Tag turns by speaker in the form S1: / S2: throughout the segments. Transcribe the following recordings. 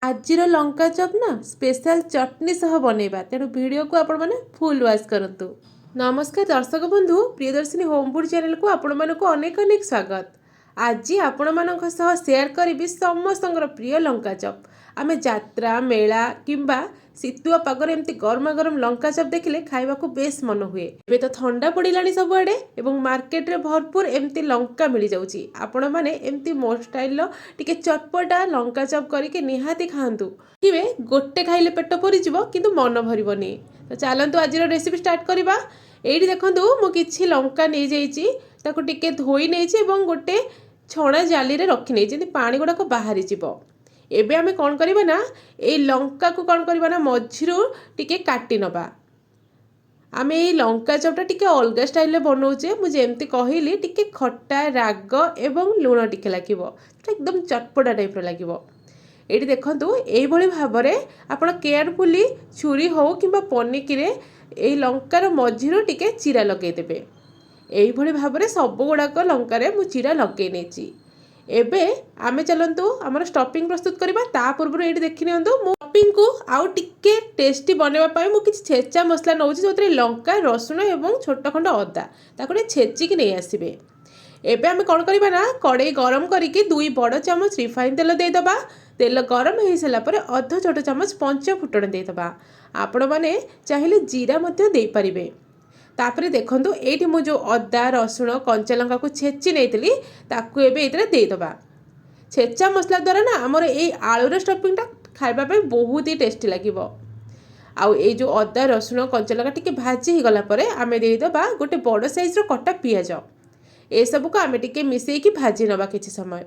S1: आजिर लंका चप ना स्पेशल चटनी सह बनैबा तेणु वीडियो को आपण मैंने फुल वाच करंतु। नमस्कार दर्शक बंधु, प्रियदर्शिनी होमफूड चैनल को आपण मानक अनेक अनेक स्वागत। आज आपण मानक सह शेयर करी समस्त प्रिय लंका चप। आमे जात्रा मेला किंबा शीतुआ पागर एमती गरमा गरम लंका चप देखिले खाइबा को बेस मन हुए। एबे तो ठंडा पड़िलानी सबुआडे एवं मार्केट रे भरपूर एमती लंका मिल जाउची। आपण माने एमती मो स्टाइल टिके चटपटा लंका चप करके निहाती खांतु। किबे गोटे खाइले पेट भरी जिवो किंतु मन भरिबनी। तो चलंतु आज रेसिपी स्टार्ट करबा। एइठी देखंतु मु किछि लंका नै जाइची, ताको टिके धोई नैची एवं गोटे छणा जाली रे रखि नै जेंति पानी गुडाको बाहरी जिवो। एबे आमे कोन करिबा ना ए लंका को कोन करिबा ना मझिरु टिके काटी नबा। आमे ए लंका चपटा टिके अलगा स्टाइल रे बनौचे। मु जेमति कहिली टिके खट्टा राग एवं लूण टिके लागिवो, एकदम चटपटा टाइप रो लागिवो। एठी देखंतु एई भली भाबरे आपण केयरफुली छुरी हो किंबा पनिकी रे ए लंकार मझिरु टिके चिरा लगे देबे। एई भली भाबरे सब गुडाक लंका रे मु चिरा लगे नेची। एबे आमे चलंतु हमर स्टफिंग प्रस्तुत करबा। ता पूर्व एठी देखि नियंतु मु स्टफिंग को आउ टिके टेस्टी बनेबा पई मु किछ छेचा मसला नउची, जोतरे लंका रसुण एवं छोट खंड अदा ताको छेची कि नै आसीबे। एबे आमे कोन करबा ना कड़ाई गरम करिकि 2 बड़ चमच रिफाइन तेल दे दबा। तेल गरम हो सारा पर अध छोट चमच पंच फुटण दे दबा। आपण माने चाहिले जीरा मध्य दे परिबे। तापरे देखंतु एठी मु जो अदा रसुण कंचा लंका को छेची नैतली ताकू एबे एतरे दे दबा। छेचा मसला द्वारा ना हमर ए आलूर स्टफिंगटा खाइबा पे बहुत ही टेस्टी लागिवो। आउ ए जो अदा रसुण कंचा लंका टिके भाजी ही गला परे आमे दे दबा गोटे बड़ साइज रो कटा पियाज। ए सब को आमे टिके मिसेई की भाजी नबा किछि समय।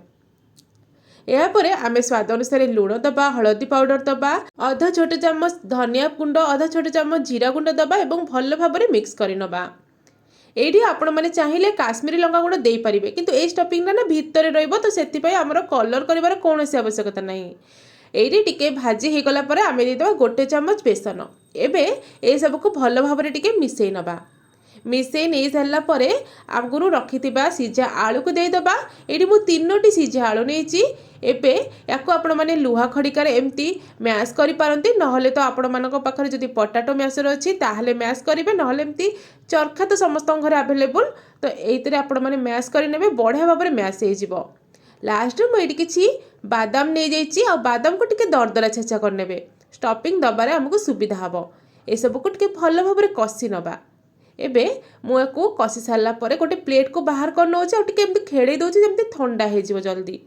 S1: या परे आमे स्वाद अनुसार लूण दबा, हळदी पाउडर दबा, अध छोट चमच धनिया गुंड, अध छोट चमच जीरा गुंड दबा एवं भल भाबरे मिक्स करि नबा। एठी आपण माने चाहिले काश्मीरी लंका गुंड देई परिबे, किंतु ए स्टफिंग ना भितरे रहइबो तो सेति पई हमर कलर करिवार कोनोसी आवश्यकता नाही। एठी टिके भाजी हे गला परे आमे दे दबा गोटे चमच बेसन। एबे ए सब को भल भाबरे टिके मिसेई नबा। मिसेई नहीं सारा पर आगुरी रखिथिबा सीझा आलू को दे दबा। एठी मु 3टी सीझा आलू नेची। एबे याको आपण माने लुहा खड़िकार एमती मैश करि पारंती, नहले तो आपण मानक पाखरे जदि पोटैटो मैशर अछि ताहले मैश करिवे, नहले एमती चरखा तो समस्त घरे अवेलेबल। तो एइतरे आपण माने मैश करि नेबे, बढ़िया भाबरे मैश हे जिवो। लास्ट में एठी किछि बादाम नै जाइछि आ बादाम को टिके दरदरा छेचा कर नेबे। स्टफिंग दबारे हमको सुविधा हबो। ए सब को टिके भल भाबरे कसी नबा। एबे मुको कसी सारा पर गोटे प्लेट को बाहर कर नौचे और टिके एमती खेड़े दउछि जेमती ठंडा हे जिवो जल्दी।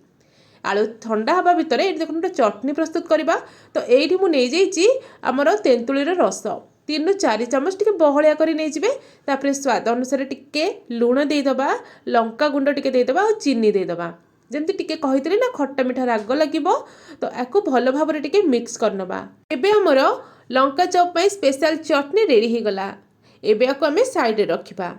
S1: आलू ठंडा हवा भितर ये देखो गोटे चटनी प्रस्तुत करबा। तो एठी मु नै जाइछि हमर तेंतुलीर रस 3-4 चमच टिके बहलिया करी नै जिवे। तापरे स्वाद अनुसार टिके लूण दे दबा, लंका गुंड टिके दे दबा और चीनी दे दबा। जेमती टिके कहितले ना खट्टा मिठा राग लागिवो। तो याको भल भाबरे टिके मिक्स करनबा। एबे हमर लंका चप पई स्पेशल चटनी रेडी हे गला। एबे याको आमे साइड रे रखिबा।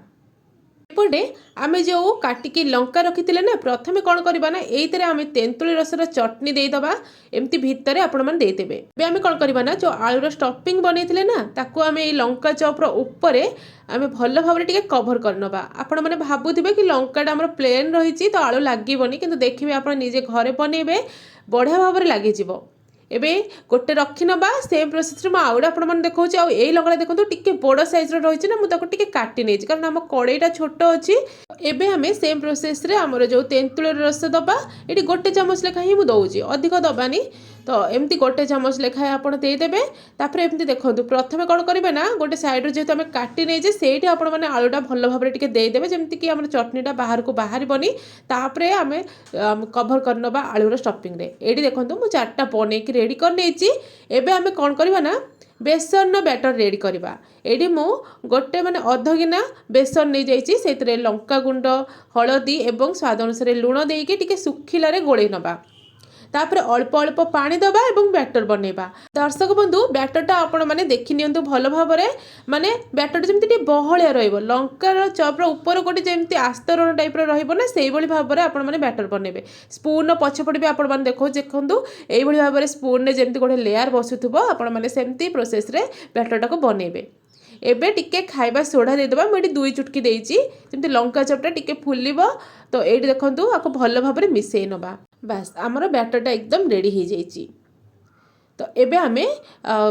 S1: एपटे आमे जो काटिकी लंका रखिथिले ना, प्रथमे कोन करबा ना एइतरे आमे तेंतुली रसर चटनी दे दबा। एमती भितरे आपण मन दे देबे। एबे आमे कोन करबा ना जो आलूर स्टफिंग बनेथिले ना ताको आमे ए लंका चपर ऊपरे आमे भल भाबरे टिके कवर करनबा। आपण माने भाबुथिबे कि लंकाटा हमर प्लेन रहिछि तो आलू लागिबोनी, किंतु देखिबे आपण निजे घरे बनेबे बढ़िया भाबरे लागि जिवो। एबे गोटे रखी नबा। सेम प्रोसेस रे म आउडा आपण मन देखौछि। आ एई लंका देखंतु टिके बड़ साइज रो रहिछि ना, मु ताको टिके काटी नेछि कारण हम कड़ाईटा छोट अछि। एबे हमें सेम प्रोसेस रे हमर जो तेंतुलीर रस दबा। एटी गोटे चमच लेखा ही मु दउछि, अधिक दबानी। तो एमती गोटे चमच लेखा आपण दे देबे। तापरे एमती देखंतु प्रथमे कोन करिवे ना गोटे साइड रे जेतु हमें काटी नै जे सेठी आपण माने आलूटा भल भाबरे टिके दे देबे, जेमति कि हमर चटनीटा बाहर को बाहरी बनी। तापरे हमें कवर करनबा आलूर स्टफिंग रे। एटी देखंतु मु 4टा बने कि रेडी कर नेछि। एबे हमें कोन करबा ना बेसन बैटर रेडी करबा। एडी मु गोटे माने अध गिना बेसन नै जाइछि। सेतरे लंका गुंड, हळदी एवं स्वाद अनुसार लूण देइके टिके सुखिला रे गोळै नबा। तापरे अल्प अल्प पानी दबा एवं बैटर बनेबा। दर्शक बंधु बैटरटा आपण माने देखि नियंतु भल भाबरे, माने बैटर जेमति टी बहलिया रहइबो। लंकार चपर ऊपर गोटे जेमति आस्तरण टाइप रो रहइबो ना, सेही भली भाबरे आपण माने बैटर बनेबे। स्पून पछपड़ भी आपण माने देखंतु एई भली भाबरे स्पून ने जेमति गोटे लेयर बसुथबो आपण माने सेमति प्रोसेस रे बैटरटा को बनेबे। एबे टिके खाइबा सोडा दे दबा। मैं 2 चुटकी देइछि जेमति लंका चपटा टिके फुलिबो। तो एठी देखंतु आको भल भाबरे मिसेई नबा। बस हमर बैटरटा एकदम रेडी हो जाइछि। तो एबे आमे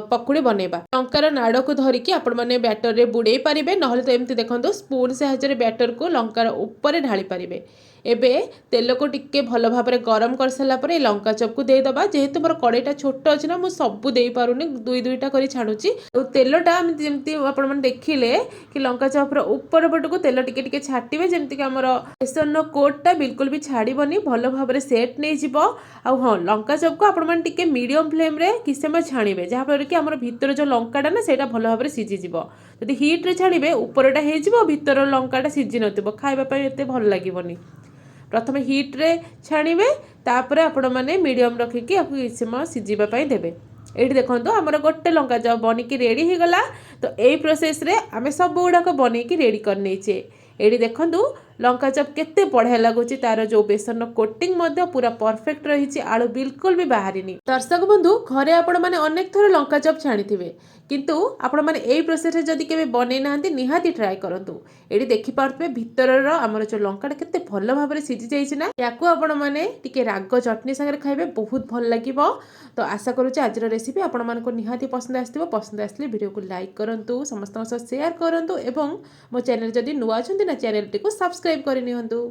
S1: पकुड़ी बनेबा लंकार नाड़ को धरिकी आपण मैंने बैटर रे बुड़े पारिबे नहले तो एमती देखो स्पून साहाय्य बैटर को लंकार ऊपर ढाली पारिबे। एबे तेल को टिके भल भाव में गरम कर सारा पर लंका चप को देदेबा जेहेतु मोर कड़ईटा छोट अच्छी ना मुझे सब दे पारुनी दुई दुईटा कर छाणुची तेलटा जमी आपने देखिले कि लंका चपर ऊपर पट को तेल टिके टिके छाटिबे जमती कि आमर बेसन कोटटा बिल्कुल भी छाड़बनी भल भाव में सेट नहीं जीव आ हाँ लंका चप को आपण मैंने मीडियम फ्लेम रे किस समय छाणिबे जहाँफल कि आमर भितर जो लंकाटा ना सेटा भल भाव में सीझीज जदि हिट्रे छाणिबे उपरटा हो भितर लंकाटा सीझी नथिबो खाइबा एते भल लागिबनी। प्रथम हिट्रे छाणिबे तापर आपण मैंने मीडियम रखिकी आपको किसी समय सीझापी देवे। ये देखो आमर गोटे लंका चप बनिकी रेडी हो गला। तो यही प्रोसेस रे आमे सब गुड़ाक बनईकी रेडी कर नहींचे। ये देखूँ लंका चप केते बढ़िया लगुच तार जो बेसन कोटिंग पूरा परफेक्ट रही आलू बिल्कुल भी बाहरी। दर्शक बंधु घरे आपण मैंने अनेक थर लंका चप छाणी थे किंतु आपण मैंने यही प्रोसेस जदि केबे बनै नाहंती निहाती ट्राए करंतु। एडी देखि पारबे भितरर आमर जो लंकाटा केते भल भाव में सीझी जाइछि ना याकू आपण मैंने टिके राग चटनी संगे खाइबे बहुत भल लागिबो। तो आशा करूँ आज रेसिपी आपण मानको निहाती पसंद आसथिबो। पसंद आसले वीडियो को लाइक करंतु समस्त शेयर करंतु एवं मो चैनल जदि नुआ अछंती ना चैनल टी को सब्सक्राइब करनिहंतु।